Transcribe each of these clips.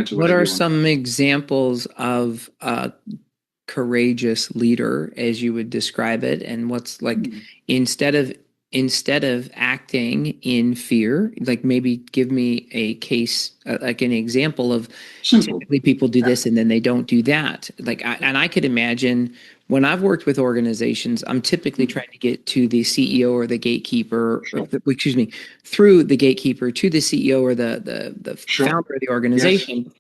to What whatever are you want. some examples of a courageous leader as you would describe it? And what's like Hmm. instead of instead of acting in fear, like maybe give me a case, like an example of Simple. typically people do Yeah. this and then they don't do that. And I could imagine when I've worked with organizations, I'm typically Mhm. trying to get to the CEO or the gatekeeper, or Sure. excuse me, through the gatekeeper to the CEO or the Sure. founder of the Yes. organization.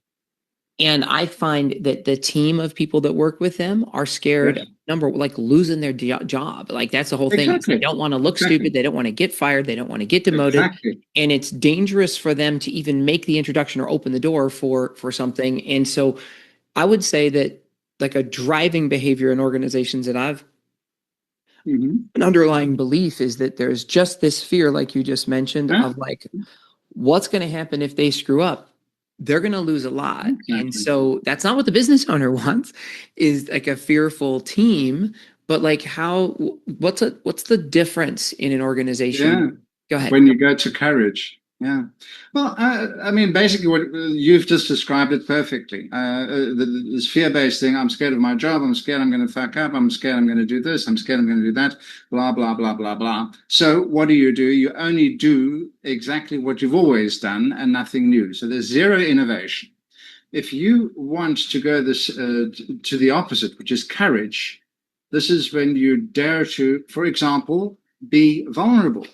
And I find that the team of people that work with them are scared Yes. of like losing their job. Like that's the whole thing is they Exactly. don't want to look stupid. Exactly. They don't want to get fired. They don't want to get demoted. Exactly. And it's dangerous for them to even make the introduction or open the door for something. And so I would say that like a driving behavior in organizations that I've Hmm. an underlying belief is that there's just this fear, like you just mentioned, Yeah. of like what's going to happen if they screw up? They're going to lose a lot. And Exactly. so that's not what the business owner wants is like a fearful team, but like what's the difference in an organization? Yeah. Go ahead. When you go to courage. Yeah. Well, I mean, basically, what you've just described it perfectly. This fear-based thing. I'm scared of my job. I'm scared I'm going to fuck up. I'm scared I'm going to do this. I'm scared I'm going to do that. Blah blah blah blah blah. So what do? You only do exactly what you've always done and nothing new. So there's zero innovation. If you want to go to the opposite, which is courage, this is when you dare to, for example, be vulnerable.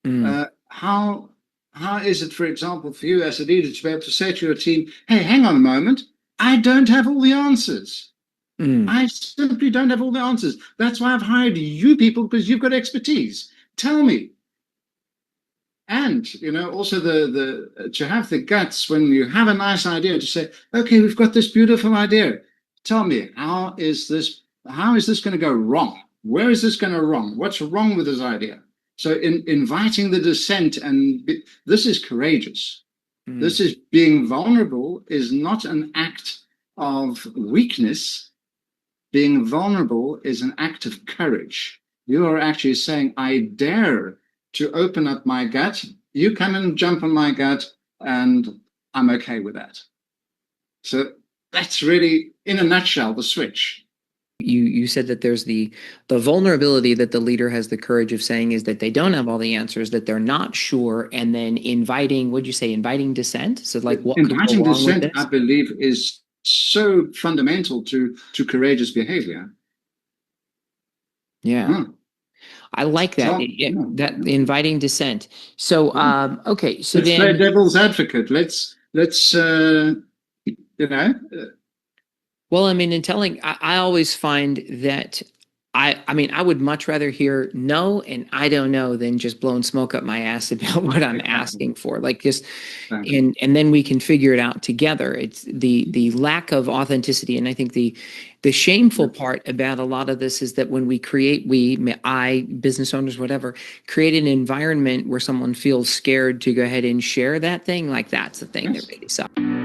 Mm, How is it, for example, for you as a leader to be able to say to your team, "Hey, hang on a moment, I don't have all the answers. mm, I simply don't have all the answers. That's why I've hired you people because you've got expertise. Tell me." And also the to have the guts when you have a nice idea to say, "Okay, we've got this beautiful idea. Tell me, how is this going to go wrong? Where is this going to wrong? What's wrong with this idea?" So in inviting the dissent, this is courageous. mm. This is being vulnerable is not an act of weakness. Being vulnerable is an act of courage. You are actually saying, "I dare to open up my gut. You come and jump on my gut, and I'm okay with that." So that's really, in a nutshell, the switch. You said that there's the vulnerability that the leader has the courage of saying is that they don't have all the answers, that they're not sure, and then inviting, what'd you say, inviting dissent? So like what could go Inviting wrong with dissent, I this? believe, is so fundamental to courageous behavior. Yeah. Huh. I like that. So, yeah, That yeah, inviting dissent. So, yeah. okay. So Let's play then, devil's advocate. Let's you know, well, I mean, in telling, I always find that I mean, I would much rather hear no and I don't know than just blowing smoke up my ass about what I'm exactly, asking for. Like just, exactly. and then we can figure it out together. It's the lack of authenticity, and I think the shameful Yeah. part about a lot of this is that when we create, I, business owners, whatever, create an environment where someone feels scared to go ahead and share that thing, like that's the thing that Yes. really sucks.